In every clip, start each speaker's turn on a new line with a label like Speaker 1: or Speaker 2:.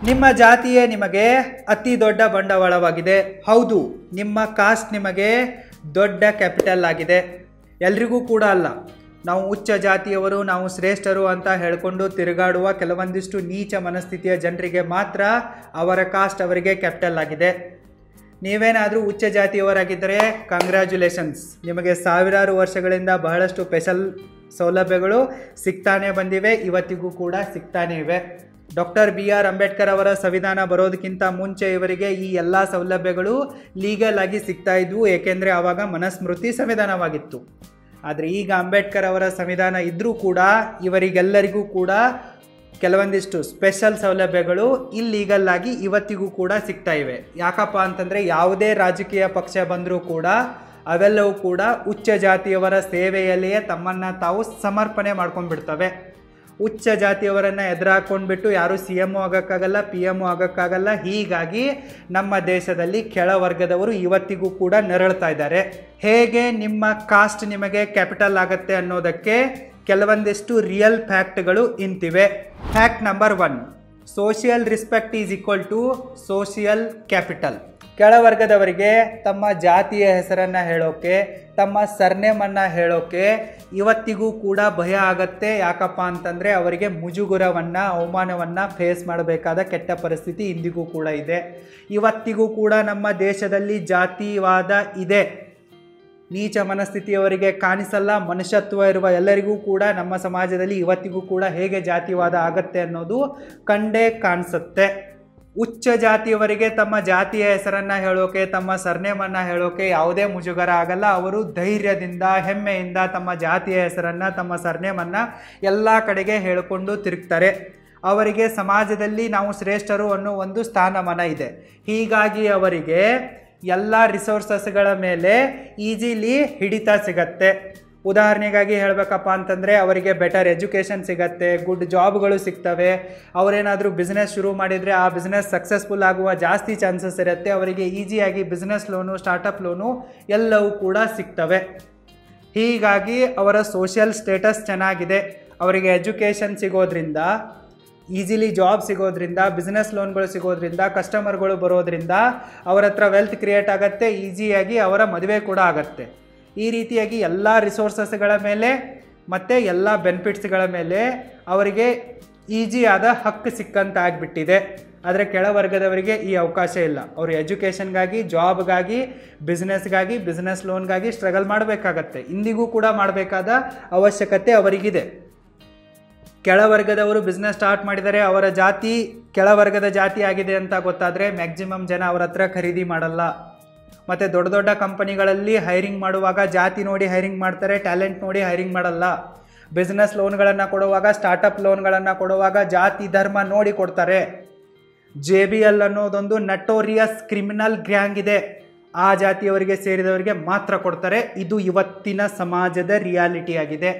Speaker 1: ನಿಮ್ಮ ಜಾತಿಯೇ ನಿಮಗೆ ಅತಿ ದೊಡ್ಡ ಬಂಡವಾಳವಾಗಿದೆ. ಹೌದು, ನಿಮ್ಮ ಕಾಸ್ಟ್ ನಿಮಗೆ ದೊಡ್ಡ ಕ್ಯಾಪಿಟಲ್ ಆಗಿದೆ. ಎಲ್ರಿಗೂ ಕೂಡ ಅಲ್ಲ. ನಾವು ಉಚ್ಚ ಜಾತಿಯವರು, ನಾವು ಶ್ರೇಷ್ಠರು ಅಂತ ಹೇಳ್ಕೊಂಡು ತಿರುಗಾಡುವ ಕೆಲವೊಂದಿಷ್ಟು ನೀಚ ಮನಸ್ಥಿತಿಯ ಜನರಿಗೆ ಮಾತ್ರ ಅವರ ಕಾಸ್ಟ್ ಅವರಿಗೆ ಕ್ಯಾಪಿಟಲ್ ಆಗಿದೆ. ನೀವೇನಾದರೂ ಉಚ್ಚ ಜಾತಿಯವರಾಗಿದ್ದರೆ ಕಂಗ್ರ್ಯಾಚುಲೇಷನ್ಸ್, ನಿಮಗೆ ಸಾವಿರಾರು ವರ್ಷಗಳಿಂದ ಬಹಳಷ್ಟು ಸ್ಪೆಷಲ್ ಸೌಲಭ್ಯಗಳು ಸಿಗ್ತಾನೆ ಬಂದಿವೆ, ಇವತ್ತಿಗೂ ಕೂಡ ಸಿಗ್ತಾನೆ ಇವೆ. ಡಾಕ್ಟರ್ BR ಅಂಬೇಡ್ಕರ್ ಅವರ ಸಂವಿಧಾನ ಬರೋದಕ್ಕಿಂತ ಮುಂಚೆ ಇವರಿಗೆ ಈ ಎಲ್ಲ ಸೌಲಭ್ಯಗಳು ಲೀಗಲ್ ಆಗಿ ಸಿಗ್ತಾ ಇದ್ವು, ಏಕೆಂದರೆ ಆವಾಗ ಮನುಸ್ಮೃತಿ ಸಂವಿಧಾನವಾಗಿತ್ತು. ಆದರೆ ಈಗ ಅಂಬೇಡ್ಕರ್ ಅವರ ಸಂವಿಧಾನ ಇದ್ದರೂ ಕೂಡ ಇವರಿಗೆಲ್ಲರಿಗೂ ಕೂಡ ಕೆಲವೊಂದಿಷ್ಟು ಸ್ಪೆಷಲ್ ಸೌಲಭ್ಯಗಳು ಇಲ್ಲೀಗಲ್ ಆಗಿ ಇವತ್ತಿಗೂ ಕೂಡ ಸಿಗ್ತಾ ಇವೆ. ಯಾಕಪ್ಪ ಅಂತಂದರೆ ಯಾವುದೇ ರಾಜಕೀಯ ಪಕ್ಷ ಬಂದರೂ ಕೂಡ ಅವೆಲ್ಲವೂ ಕೂಡ ಉಚ್ಚ ಜಾತಿಯವರ ಸೇವೆಯಲ್ಲಿಯೇ ತಮ್ಮನ್ನು ತಾವು ಸಮರ್ಪಣೆ ಮಾಡ್ಕೊಂಡ್ಬಿಡ್ತವೆ. ಉಚ್ಚ ಜಾತಿಯವರನ್ನು ಎದುರಾಕೊಂಡ್ಬಿಟ್ಟು ಯಾರೂ CM ಆಗೋಕ್ಕಾಗಲ್ಲ, PM ಆಗೋಕ್ಕಾಗಲ್ಲ. ಹೀಗಾಗಿ ನಮ್ಮ ದೇಶದಲ್ಲಿ ಕೆಳವರ್ಗದವರು ಇವತ್ತಿಗೂ ಕೂಡ ನರಳ್ತಾ ಇದ್ದಾರೆ. ಹೇಗೆ ನಿಮ್ಮ ಕಾಸ್ಟ್ ನಿಮಗೆ ಕ್ಯಾಪಿಟಲ್ ಆಗುತ್ತೆ ಅನ್ನೋದಕ್ಕೆ ಕೆಲವೊಂದಿಷ್ಟು ರಿಯಲ್ ಫ್ಯಾಕ್ಟ್ಗಳು ಇಂತಿವೆ. Fact number 1, social respect is equal to social capital. ಕೆಳವರ್ಗದವರಿಗೆ ತಮ್ಮ ಜಾತಿಯ ಹೆಸರನ್ನು ಹೇಳೋಕೆ, ತಮ್ಮ ಸರ್ನೇಮನ್ನು ಹೇಳೋಕೆ ಇವತ್ತಿಗೂ ಕೂಡ ಭಯ ಆಗತ್ತೆ. ಯಾಕಪ್ಪ ಅಂತಂದರೆ ಅವರಿಗೆ ಮುಜುಗುರವನ್ನು, ಅವಮಾನವನ್ನು ಫೇಸ್ ಮಾಡಬೇಕಾದ ಕೆಟ್ಟ ಪರಿಸ್ಥಿತಿ ಇಂದಿಗೂ ಕೂಡ ಇದೆ. ಇವತ್ತಿಗೂ ಕೂಡ ನಮ್ಮ ದೇಶದಲ್ಲಿ ಜಾತಿವಾದ ಇದೆ. ನೀಚ ಮನಸ್ಥಿತಿಯವರಿಗೆ ಕಾಣಿಸಲ್ಲ. ಮನುಷ್ಯತ್ವ ಇರುವ ಎಲ್ಲರಿಗೂ ಕೂಡ ನಮ್ಮ ಸಮಾಜದಲ್ಲಿ ಇವತ್ತಿಗೂ ಕೂಡ ಹೇಗೆ ಜಾತಿವಾದ ಆಗತ್ತೆ ಅನ್ನೋದು ಕಂಡೇ ಕಾಣಿಸುತ್ತೆ. ಉಚ್ಚ ಜಾತಿಯವರಿಗೆ ತಮ್ಮ ಜಾತಿಯ ಹೆಸರನ್ನು ಹೇಳೋಕೆ, ತಮ್ಮ ಸರ್ನೇಮನ್ನು ಹೇಳೋಕೆ ಯಾವುದೇ ಮುಜುಗರ ಆಗಲ್ಲ. ಅವರು ಧೈರ್ಯದಿಂದ, ಹೆಮ್ಮೆಯಿಂದ ತಮ್ಮ ಜಾತಿಯ ಹೆಸರನ್ನು, ತಮ್ಮ ಸರ್ನೇಮನ್ನು ಎಲ್ಲ ಕಡೆಗೆ ಹೇಳಿಕೊಂಡು ತಿರುಗ್ತಾರೆ. ಅವರಿಗೆ ಸಮಾಜದಲ್ಲಿ ನಾವು ಶ್ರೇಷ್ಠರು ಅನ್ನೋ ಒಂದು ಸ್ಥಾನಮಾನ ಇದೆ. ಹೀಗಾಗಿ ಅವರಿಗೆ ಎಲ್ಲ ರಿಸೋರ್ಸಸ್ಗಳ ಮೇಲೆ ಈಸಿಲಿ ಹಿಡಿತ ಸಿಗತ್ತೆ. ಉದಾಹರಣೆಗಾಗಿ ಹೇಳಬೇಕಪ್ಪ ಅಂತಂದರೆ ಅವರಿಗೆ ಬೆಟರ್ ಎಜುಕೇಷನ್ ಸಿಗತ್ತೆ, ಗುಡ್ ಜಾಬ್ಗಳು ಸಿಗ್ತವೆ. ಅವರೇನಾದರೂ ಬಿಸ್ನೆಸ್ ಶುರು ಮಾಡಿದರೆ ಆ ಬಿಸ್ನೆಸ್ ಸಕ್ಸಸ್ಫುಲ್ ಆಗುವ ಜಾಸ್ತಿ ಚಾನ್ಸಸ್ ಇರುತ್ತೆ. ಅವರಿಗೆ ಈಸಿಯಾಗಿ ಬಿಸ್ನೆಸ್ ಲೋನು, ಸ್ಟಾರ್ಟಪ್ ಲೋನು ಎಲ್ಲವೂ ಕೂಡ ಸಿಗ್ತವೆ. ಹೀಗಾಗಿ ಅವರ ಸೋಷಿಯಲ್ ಸ್ಟೇಟಸ್ ಚೆನ್ನಾಗಿದೆ. ಅವರಿಗೆ ಎಜುಕೇಷನ್ ಸಿಗೋದ್ರಿಂದ, ಈಸಿಲಿ ಜಾಬ್ ಸಿಗೋದ್ರಿಂದ, ಬಿಸ್ನೆಸ್ ಲೋನ್ಗಳು ಸಿಗೋದ್ರಿಂದ, ಕಸ್ಟಮರ್ಗಳು ಬರೋದ್ರಿಂದ ಅವರ ಹತ್ರ ವೆಲ್ತ್ ಕ್ರಿಯೇಟ್ ಆಗುತ್ತೆ. ಈಸಿಯಾಗಿ ಅವರ ಮದುವೆ ಕೂಡ ಆಗುತ್ತೆ. ಈ ರೀತಿಯಾಗಿ ಎಲ್ಲ ರಿಸೋರ್ಸಸ್ಗಳ ಮೇಲೆ ಮತ್ತು ಎಲ್ಲ ಬೆನಿಫಿಟ್ಸ್ಗಳ ಮೇಲೆ ಅವರಿಗೆ ಈಸಿಯಾದ ಹಕ್ಕು ಸಿಕ್ಕಂತ ಆಗಿಬಿಟ್ಟಿದೆ. ಆದರೆ ಕೆಳವರ್ಗದವರಿಗೆ ಈ ಅವಕಾಶ ಇಲ್ಲ. ಅವರು ಎಜುಕೇಷನ್ಗಾಗಿ, ಜಾಬ್ಗಾಗಿ, ಬಿಸ್ನೆಸ್ಗಾಗಿ, ಬಿಸ್ನೆಸ್ ಲೋನ್ಗಾಗಿ ಸ್ಟ್ರಗಲ್ ಮಾಡಬೇಕಾಗತ್ತೆ. ಇಂದಿಗೂ ಕೂಡ ಮಾಡಬೇಕಾದ ಅವಶ್ಯಕತೆ ಅವರಿಗಿದೆ. ಕೆಳವರ್ಗದವರು ಬಿಸ್ನೆಸ್ ಸ್ಟಾರ್ಟ್ ಮಾಡಿದರೆ ಅವರ ಜಾತಿ ಕೆಳವರ್ಗದ ಜಾತಿ ಆಗಿದೆ ಅಂತ ಗೊತ್ತಾದರೆ ಮ್ಯಾಕ್ಸಿಮಮ್ ಜನ ಅವರ ಹತ್ರ ಖರೀದಿ ಮಾಡಲ್ಲ. ಮತ್ತು ದೊಡ್ಡ ದೊಡ್ಡ ಕಂಪನಿಗಳಲ್ಲಿ ಹೈರಿಂಗ್ ಮಾಡುವಾಗ ಜಾತಿ ನೋಡಿ ಹೈರಿಂಗ್ ಮಾಡ್ತಾರೆ, ಟ್ಯಾಲೆಂಟ್ ನೋಡಿ ಹೈರಿಂಗ್ ಮಾಡಲ್ಲ. ಬಿಸ್ನೆಸ್ ಲೋನ್ಗಳನ್ನು ಕೊಡುವಾಗ, ಸ್ಟಾರ್ಟಪ್ ಲೋನ್ಗಳನ್ನು ಕೊಡುವಾಗ ಜಾತಿ ಧರ್ಮ ನೋಡಿ ಕೊಡ್ತಾರೆ. JBL ಅನ್ನೋದೊಂದು ನಟೋರಿಯಸ್ ಕ್ರಿಮಿನಲ್ ಗ್ಯಾಂಗ್ ಇದೆ. ಆ ಜಾತಿಯವರಿಗೆ ಸೇರಿದವರಿಗೆ ಮಾತ್ರ ಕೊಡ್ತಾರೆ. ಇದು ಇವತ್ತಿನ ಸಮಾಜದ ರಿಯಾಲಿಟಿ ಆಗಿದೆ.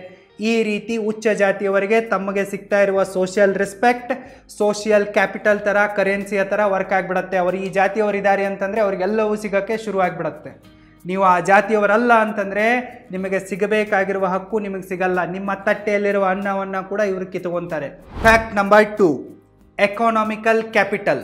Speaker 1: ಈ ರೀತಿ ಉಚ್ಚ ಜಾತಿಯವರಿಗೆ ತಮಗೆ ಸಿಗ್ತಾ ಇರುವ ಸೋಷಿಯಲ್ ರೆಸ್ಪೆಕ್ಟ್ ಸೋಷಿಯಲ್ ಕ್ಯಾಪಿಟಲ್ ಥರ, ಕರೆನ್ಸಿಯ ಥರ ವರ್ಕ್ ಆಗಿಬಿಡುತ್ತೆ. ಅವರು ಈ ಜಾತಿಯವರಿದ್ದಾರೆ ಅಂತಂದರೆ ಅವ್ರಿಗೆಲ್ಲವೂ ಸಿಗೋಕ್ಕೆ ಶುರು ಆಗಿಬಿಡುತ್ತೆ. ನೀವು ಆ ಜಾತಿಯವರಲ್ಲ ಅಂತಂದರೆ ನಿಮಗೆ ಸಿಗಬೇಕಾಗಿರುವ ಹಕ್ಕು ನಿಮಗೆ ಸಿಗಲ್ಲ. ನಿಮ್ಮ ತಟ್ಟೆಯಲ್ಲಿರುವ ಅನ್ನವನ್ನು ಕೂಡ ಇವರು ಕಿತ್ಕೊತಾರೆ. Fact number 2, economical capital.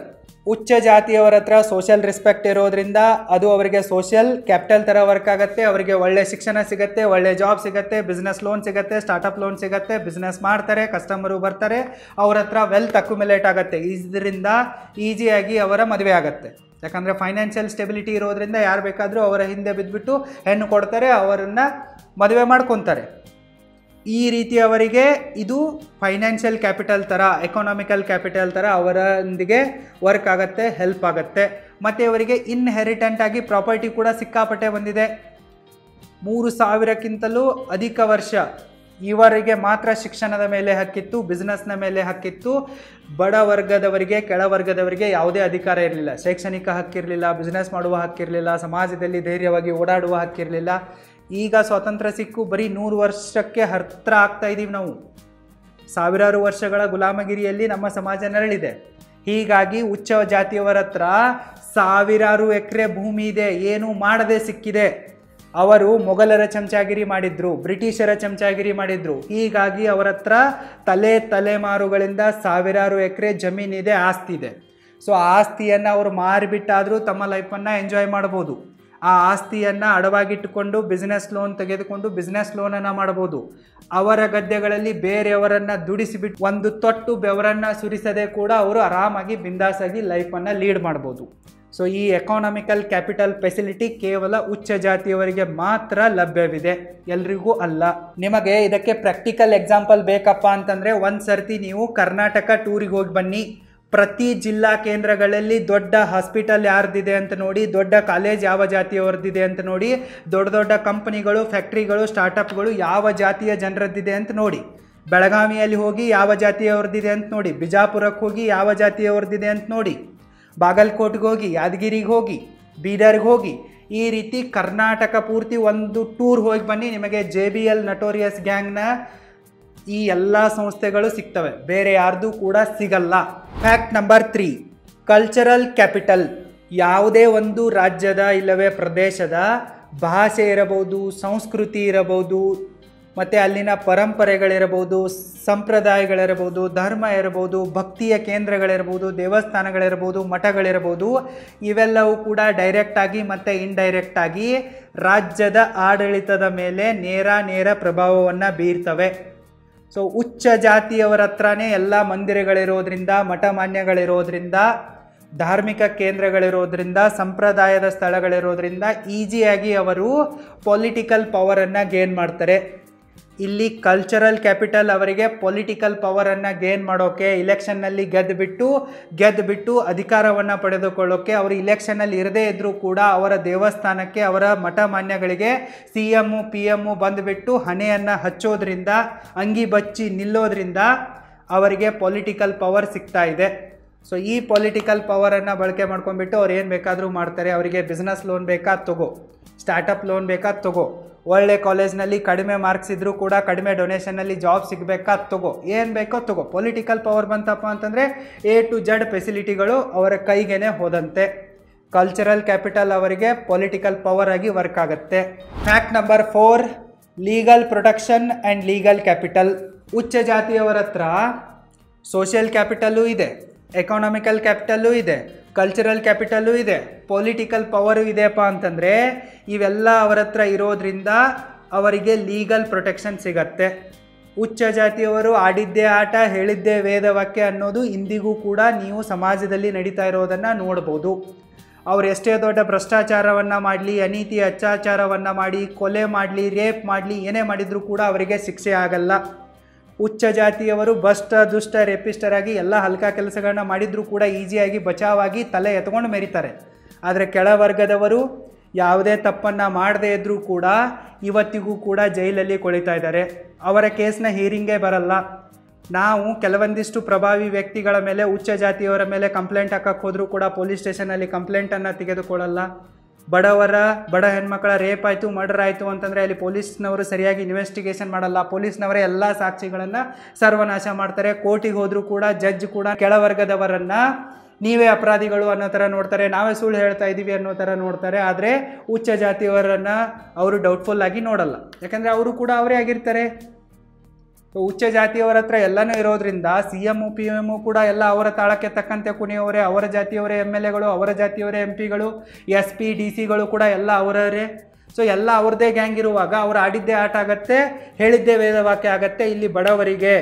Speaker 1: ಉಚ್ಚ ಜಾತಿಯವರ ಹತ್ರ ಸೋಷಿಯಲ್ ರೆಸ್ಪೆಕ್ಟ್ ಇರೋದ್ರಿಂದ ಅದು ಅವರಿಗೆ ಸೋಷಿಯಲ್ ಕ್ಯಾಪಿಟಲ್ ಥರ ವರ್ಕ್ ಆಗುತ್ತೆ. ಅವರಿಗೆ ಒಳ್ಳೆ ಶಿಕ್ಷಣ ಸಿಗುತ್ತೆ, ಒಳ್ಳೆ ಜಾಬ್ ಸಿಗುತ್ತೆ, ಬಿಸ್ನೆಸ್ ಲೋನ್ ಸಿಗುತ್ತೆ, ಸ್ಟಾರ್ಟಪ್ ಲೋನ್ ಸಿಗುತ್ತೆ, ಬಿಸ್ನೆಸ್ ಮಾಡ್ತಾರೆ, ಕಸ್ಟಮರು ಬರ್ತಾರೆ, ಅವ್ರ ಹತ್ರ ವೆಲ್ತ್ ಅಕ್ಯುಮುಲೇಟ್ ಆಗುತ್ತೆ. ಇದರಿಂದ ಈಸಿಯಾಗಿ ಅವರ ಮದುವೆ ಆಗುತ್ತೆ. ಯಾಕಂದರೆ ಫೈನಾನ್ಷಿಯಲ್ ಸ್ಟೆಬಿಲಿಟಿ ಇರೋದ್ರಿಂದ ಯಾರು ಬೇಕಾದರೂ ಅವರ ಹಿಂದೆ ಬಿದ್ದುಬಿಟ್ಟು ಹೆಣ್ಣು ಕೊಡ್ತಾರೆ, ಅವರನ್ನು ಮದುವೆ ಮಾಡ್ಕೊತಾರೆ. ಈ ರೀತಿ ಅವರಿಗೆ ಇದು ಫೈನಾನ್ಷಿಯಲ್ ಕ್ಯಾಪಿಟಲ್ ಥರ, ಎಕಾನಾಮಿಕಲ್ ಕ್ಯಾಪಿಟಲ್ ಥರ ಅವರೊಂದಿಗೆ ವರ್ಕ್ ಆಗುತ್ತೆ, ಹೆಲ್ಪ್ ಆಗುತ್ತೆ. ಮತ್ತು ಅವರಿಗೆ ಇನ್ಹೆರಿಟೆಂಟ್ ಆಗಿ ಪ್ರಾಪರ್ಟಿ ಕೂಡ ಸಿಕ್ಕಾಪಟ್ಟೆ ಬಂದಿದೆ. 3000ಕ್ಕಿಂತಲೂ ಅಧಿಕ ವರ್ಷ ಇವರಿಗೆ ಮಾತ್ರ ಶಿಕ್ಷಣದ ಮೇಲೆ ಹಕ್ಕಿತ್ತು, ಬಿಸ್ನೆಸ್ನ ಮೇಲೆ ಹಕ್ಕಿತ್ತು. ಬಡ ವರ್ಗದವರಿಗೆ, ಕೆಳವರ್ಗದವರಿಗೆ ಯಾವುದೇ ಅಧಿಕಾರ ಇರಲಿಲ್ಲ. ಶೈಕ್ಷಣಿಕ ಹಕ್ಕಿರಲಿಲ್ಲ, ಬಿಸ್ನೆಸ್ ಮಾಡುವ ಹಕ್ಕಿರಲಿಲ್ಲ, ಸಮಾಜದಲ್ಲಿ ಧೈರ್ಯವಾಗಿ ಓಡಾಡುವ ಹಕ್ಕಿರಲಿಲ್ಲ. ಈಗ ಸ್ವಾತಂತ್ರ್ಯ ಸಿಕ್ಕು ಬರೀ 100 ವರ್ಷಕ್ಕೆ ಹತ್ರ ಆಗ್ತಾ ಇದ್ದೀವಿ ನಾವು. ಸಾವಿರಾರು ವರ್ಷಗಳ ಗುಲಾಮಗಿರಿಯಲ್ಲಿ ನಮ್ಮ ಸಮಾಜ ನರಳಿದೆ. ಹೀಗಾಗಿ ಉಚ್ಚ ಜಾತಿಯವರ ಹತ್ರ ಸಾವಿರಾರು ಎಕರೆ ಭೂಮಿ ಇದೆ, ಏನೂ ಮಾಡದೆ ಸಿಕ್ಕಿದೆ. ಅವರು ಮೊಘಲರ ಚಮಚಾಗಿರಿ ಮಾಡಿದ್ರು, ಬ್ರಿಟಿಷರ ಚಮಚಾಗಿರಿ ಮಾಡಿದ್ರು. ಹೀಗಾಗಿ ಅವರ ಹತ್ರ ತಲೆಮಾರುಗಳಿಂದ ಸಾವಿರಾರು ಎಕರೆ ಜಮೀನಿದೆ, ಆಸ್ತಿ ಇದೆ. ಸೊ ಆ ಆಸ್ತಿಯನ್ನು ಅವರು ಮಾರಿಬಿಟ್ಟಾದರೂ ತಮ್ಮ ಲೈಫನ್ನು ಎಂಜಾಯ್ ಮಾಡ್ಬೋದು. ಆ ಆಸ್ತಿಯನ್ನು ಅಡವಾಗಿಟ್ಟುಕೊಂಡು ಬಿಸ್ನೆಸ್ ಲೋನ್ ತೆಗೆದುಕೊಂಡು ಬಿಸ್ನೆಸ್ ಲೋನನ್ನು ಮಾಡ್ಬೋದು. ಅವರ ಗದ್ದೆಗಳಲ್ಲಿ ಬೇರೆಯವರನ್ನು ದುಡಿಸಿಬಿಟ್ಟು ಒಂದು ತೊಟ್ಟು ಬೆವರನ್ನು ಸುರಿಸದೆ ಕೂಡ ಅವರು ಆರಾಮಾಗಿ ಬಿಂದಾಸಾಗಿ ಲೈಫನ್ನು ಲೀಡ್ ಮಾಡ್ಬೋದು. ಸೊ ಈ ಎಕಾನಮಿಕಲ್ ಕ್ಯಾಪಿಟಲ್ ಫೆಸಿಲಿಟಿ ಕೇವಲ ಉಚ್ಚ ಜಾತಿಯವರಿಗೆ ಮಾತ್ರ ಲಭ್ಯವಿದೆ, ಎಲ್ರಿಗೂ ಅಲ್ಲ. ನಿಮಗೆ ಇದಕ್ಕೆ ಪ್ರಾಕ್ಟಿಕಲ್ ಎಕ್ಸಾಂಪಲ್ ಬೇಕಪ್ಪ ಅಂತಂದರೆ ಒಂದು ಸರ್ತಿ ನೀವು ಕರ್ನಾಟಕ ಟೂರಿಗೆ ಹೋಗಿ ಬನ್ನಿ. ಪ್ರತಿ ಜಿಲ್ಲಾ ಕೇಂದ್ರಗಳಲ್ಲಿ ದೊಡ್ಡ ಹಾಸ್ಪಿಟಲ್ ಯಾರ್ದಿದೆ ಅಂತ ನೋಡಿ, ದೊಡ್ಡ ಕಾಲೇಜ್ ಯಾವ ಜಾತಿಯವರದ್ದಿದೆ ಅಂತ ನೋಡಿ, ದೊಡ್ಡ ದೊಡ್ಡ ಕಂಪನಿಗಳು, ಫ್ಯಾಕ್ಟ್ರಿಗಳು, ಸ್ಟಾರ್ಟಪ್ಗಳು ಯಾವ ಜಾತಿಯ ಜನರದ್ದಿದೆ ಅಂತ ನೋಡಿ. ಬೆಳಗಾವಿಯಲ್ಲಿ ಹೋಗಿ ಯಾವ ಜಾತಿಯವರದ್ದಿದೆ ಅಂತ ನೋಡಿ, ಬಿಜಾಪುರಕ್ಕೆ ಹೋಗಿ ಯಾವ ಜಾತಿಯವರದ್ದಿದೆ ಅಂತ ನೋಡಿ, ಬಾಗಲಕೋಟ್ಗೆ ಹೋಗಿ, ಯಾದಗಿರಿಗೆ ಹೋಗಿ, ಬೀದರ್ಗೆ ಹೋಗಿ, ಈ ರೀತಿ ಕರ್ನಾಟಕ ಪೂರ್ತಿ ಒಂದು ಟೂರ್ ಹೋಗಿ ಬನ್ನಿ. ನಿಮಗೆ JBL ನಟೋರಿಯಸ್ ಗ್ಯಾಂಗ್ನ ಈ ಎಲ್ಲ ಸಂಸ್ಥೆಗಳು ಸಿಗ್ತವೆ, ಬೇರೆ ಯಾರ್ದು ಕೂಡ ಸಿಗಲ್ಲ. Fact number 3, cultural capital. ಯಾವುದೇ ಒಂದು ರಾಜ್ಯದ ಇಲ್ಲವೇ ಪ್ರದೇಶದ ಭಾಷೆ ಇರಬಹುದು, ಸಂಸ್ಕೃತಿ ಇರಬಹುದು, ಮತ್ತು ಅಲ್ಲಿನ ಪರಂಪರೆಗಳಿರಬಹುದು, ಸಂಪ್ರದಾಯಗಳಿರಬಹುದು, ಧರ್ಮ ಇರಬಹುದು, ಭಕ್ತಿಯ ಕೇಂದ್ರಗಳಿರ್ಬೋದು, ದೇವಸ್ಥಾನಗಳಿರ್ಬೋದು, ಮಠಗಳಿರ್ಬೋದು, ಇವೆಲ್ಲವೂ ಕೂಡ ಡೈರೆಕ್ಟಾಗಿ ಮತ್ತು ಇಂಡೈರೆಕ್ಟಾಗಿ ರಾಜ್ಯದ ಆಡಳಿತದ ಮೇಲೆ ನೇರ ಪ್ರಭಾವವನ್ನು ಬೀರ್ತವೆ. ಸೊ ಉಚ್ಚ ಜಾತಿಯವರ ಹತ್ರನೇ ಎಲ್ಲ ಮಂದಿರಗಳಿರೋದ್ರಿಂದ, ಮಠ ಮಾನ್ಯಗಳಿರೋದ್ರಿಂದ, ಧಾರ್ಮಿಕ ಕೇಂದ್ರಗಳಿರೋದ್ರಿಂದ, ಸಂಪ್ರದಾಯದ ಸ್ಥಳಗಳಿರೋದ್ರಿಂದ ಈಸಿಯಾಗಿ ಅವರು ಪೊಲಿಟಿಕಲ್ ಪವರನ್ನು ಗೇನ್ ಮಾಡ್ತಾರೆ. ಇಲ್ಲಿ ಕಲ್ಚರಲ್ ಕ್ಯಾಪಿಟಲ್ ಅವರಿಗೆ ಪೊಲಿಟಿಕಲ್ ಪವರನ್ನು ಗೇನ್ ಮಾಡೋಕ್ಕೆ, ಇಲೆಕ್ಷನ್ನಲ್ಲಿ ಗೆದ್ದುಬಿಟ್ಟು ಅಧಿಕಾರವನ್ನು ಪಡೆದುಕೊಳ್ಳೋಕ್ಕೆ, ಅವರು ಇಲೆಕ್ಷನ್ನಲ್ಲಿ ಇರದೇ ಇದ್ದರೂ ಕೂಡ ಅವರ ದೇವಸ್ಥಾನಕ್ಕೆ, ಅವರ ಮಠ ಮಾನ್ಯಗಳಿಗೆ CM PM ಬಂದುಬಿಟ್ಟು ಹಣೆಯನ್ನು ಹಚ್ಚೋದ್ರಿಂದ, ಅಂಗಿ ಬಚ್ಚಿ ನಿಲ್ಲೋದ್ರಿಂದ ಅವರಿಗೆ ಪೊಲಿಟಿಕಲ್ ಪವರ್ ಸಿಗ್ತಾ ಇದೆ. ಸೊ ಈ ಪೊಲಿಟಿಕಲ್ ಪವರನ್ನು ಬಳಕೆ ಮಾಡ್ಕೊಂಡ್ಬಿಟ್ಟು ಅವ್ರು ಏನು ಬೇಕಾದರೂ ಮಾಡ್ತಾರೆ. ಅವರಿಗೆ ಬಿಸ್ನೆಸ್ ಲೋನ್ ಬೇಕಾ ತಗೋ, ಸ್ಟಾರ್ಟಪ್ ಲೋನ್ ಬೇಕಾ ತಗೋ, ಒಳ್ಳೆ ಕಾಲೇಜ್ನಲ್ಲಿ ಕಡಿಮೆ ಮಾರ್ಕ್ಸ್ ಇದ್ದರೂ ಕೂಡ ಕಡಿಮೆ ಡೊನೇಷನ್ನಲ್ಲಿ ಜಾಬ್ ಸಿಗಬೇಕಾ ತಗೋ, ಏನು ಬೇಕೋ ತಗೋ. ಪೊಲಿಟಿಕಲ್ ಪವರ್ ಬಂತಪ್ಪ ಅಂತಂದರೆ A to Z ಫೆಸಿಲಿಟಿಗಳು ಅವರ ಕೈಗೇನೆ ಹೋದಂತೆ. ಕಲ್ಚರಲ್ ಕ್ಯಾಪಿಟಲ್ ಅವರಿಗೆ ಪೊಲಿಟಿಕಲ್ ಪವರ್ ಆಗಿ ವರ್ಕ್ ಆಗುತ್ತೆ. Fact number 4, legal protection and legal capital. ಉಚ್ಚ ಜಾತಿಯವರ ಹತ್ರ ಸೋಷಿಯಲ್ ಕ್ಯಾಪಿಟಲ್ಲು ಇದೆ, ಎಕಾನಮಿಕಲ್ ಕ್ಯಾಪಿಟಲ್ಲು ಇದೆ, ಕಲ್ಚರಲ್ ಕ್ಯಾಪಿಟಲ್ಲು ಇದೆ, ಪೊಲಿಟಿಕಲ್ ಪವರು ಇದೆಯಪ್ಪ ಅಂತಂದರೆ ಇವೆಲ್ಲ ಅವರ ಹತ್ರ ಇರೋದ್ರಿಂದ ಅವರಿಗೆ ಲೀಗಲ್ ಪ್ರೊಟೆಕ್ಷನ್ ಸಿಗತ್ತೆ. ಉಚ್ಚ ಜಾತಿಯವರು ಆಡಿದ್ದೇ ಆಟ, ಹೇಳಿದ್ದೇ ವೇದವಾಕ್ಯ ಅನ್ನೋದು ಇಂದಿಗೂ ಕೂಡ ನೀವು ಸಮಾಜದಲ್ಲಿ ನಡೀತಾ ಇರೋದನ್ನು ನೋಡ್ಬೋದು. ಅವ್ರು ಎಷ್ಟೇ ದೊಡ್ಡ ಭ್ರಷ್ಟಾಚಾರವನ್ನು ಮಾಡಲಿ, ಅನೀತಿ ಅತ್ಯಾಚಾರವನ್ನು ಮಾಡಿ, ಕೊಲೆ ಮಾಡಲಿ, ರೇಪ್ ಮಾಡಲಿ, ಏನೇ ಮಾಡಿದರೂ ಕೂಡ ಅವರಿಗೆ ಶಿಕ್ಷೆ ಆಗಲ್ಲ. ಉಚ್ಚ ಜಾತಿಯವರು ದುಷ್ಟ ರೇಪಿಸ್ಟರಾಗಿ ಎಲ್ಲ ಹಲ್ಕ ಕೆಲಸಗಳನ್ನ ಮಾಡಿದರೂ ಕೂಡ ಈಸಿಯಾಗಿ ಬಚಾವಾಗಿ ತಲೆ ಎತ್ಕೊಂಡು ಮೆರಿತಾರೆ. ಆದರೆ ಕೆಳವರ್ಗದವರು ಯಾವುದೇ ತಪ್ಪನ್ನು ಮಾಡದೇ ಇದ್ದರೂ ಕೂಡ ಇವತ್ತಿಗೂ ಕೂಡ ಜೈಲಲ್ಲಿ ಕೊಳಿತಾ ಇದ್ದಾರೆ. ಅವರ ಕೇಸ್ನ ಹೀರಿಂಗೇ ಬರಲ್ಲ. ನಾವು ಕೆಲವೊಂದಿಷ್ಟು ಪ್ರಭಾವಿ ವ್ಯಕ್ತಿಗಳ ಮೇಲೆ, ಉಚ್ಚ ಜಾತಿಯವರ ಮೇಲೆ ಕಂಪ್ಲೇಂಟ್ ಹಾಕಕ್ಕೆ ಹೋದರೂ ಕೂಡ ಪೊಲೀಸ್ ಸ್ಟೇಷನಲ್ಲಿ ಕಂಪ್ಲೇಂಟನ್ನು ತೆಗೆದುಕೊಳ್ಳಲ್ಲ. ಬಡ ಹೆಣ್ಮಕ್ಳ ರೇಪ್ ಆಯಿತು, ಮರ್ಡರ್ ಆಯಿತು ಅಂತಂದರೆ ಅಲ್ಲಿ ಪೊಲೀಸ್ನವರು ಸರಿಯಾಗಿ ಇನ್ವೆಸ್ಟಿಗೇಷನ್ ಮಾಡಲ್ಲ. ಪೊಲೀಸ್ನವರೇ ಎಲ್ಲ ಸಾಕ್ಷಿಗಳನ್ನು ಸರ್ವನಾಶ ಮಾಡ್ತಾರೆ. ಕೋರ್ಟಿಗೆ ಹೋದರೂ ಕೂಡ ಜಡ್ಜ್ ಕೂಡ ಕೆಳವರ್ಗದವರನ್ನು ನೀವೇ ಅಪರಾಧಿಗಳು ಅನ್ನೋ ಥರ ನೋಡ್ತಾರೆ, ನಾವೇ ಸುಳ್ಳು ಹೇಳ್ತಾ ಇದ್ದೀವಿ ಅನ್ನೋ ಥರ ನೋಡ್ತಾರೆ. ಆದರೆ ಉಚ್ಚ ಜಾತಿಯವರನ್ನು ಅವರು ಡೌಟ್ಫುಲ್ ಆಗಿ ನೋಡಲ್ಲ, ಯಾಕಂದರೆ ಅವರು ಕೂಡ ಅವರೇ ಆಗಿರ್ತಾರೆ. ಉಚ್ಚ ಜಾತಿಯವರ ಹತ್ರ ಎಲ್ಲನೂ ಇರೋದ್ರಿಂದ CM PM ಕೂಡ ಎಲ್ಲ ಅವರ ತಾಳಕ್ಕೆ ತಕ್ಕಂತೆ ಕುಣಿಯವರೇ, ಅವರ ಜಾತಿಯವರೇ MLAಗಳು, ಅವರ ಜಾತಿಯವರೇ MP ಗಳು, SP DC ಕೂಡ ಎಲ್ಲ ಅವರವರೇ. ಸೊ ಎಲ್ಲ ಅವ್ರದ್ದೇ ಗ್ಯಾಂಗ್ ಇರುವಾಗ ಅವ್ರು ಆಡಿದ್ದೇ ಆಟ ಆಗತ್ತೆ, ಹೇಳಿದ್ದೇ ವೇದವಾಕ್ಯ ಆಗತ್ತೆ. ಇಲ್ಲಿ ಬಡವರಿಗೆ,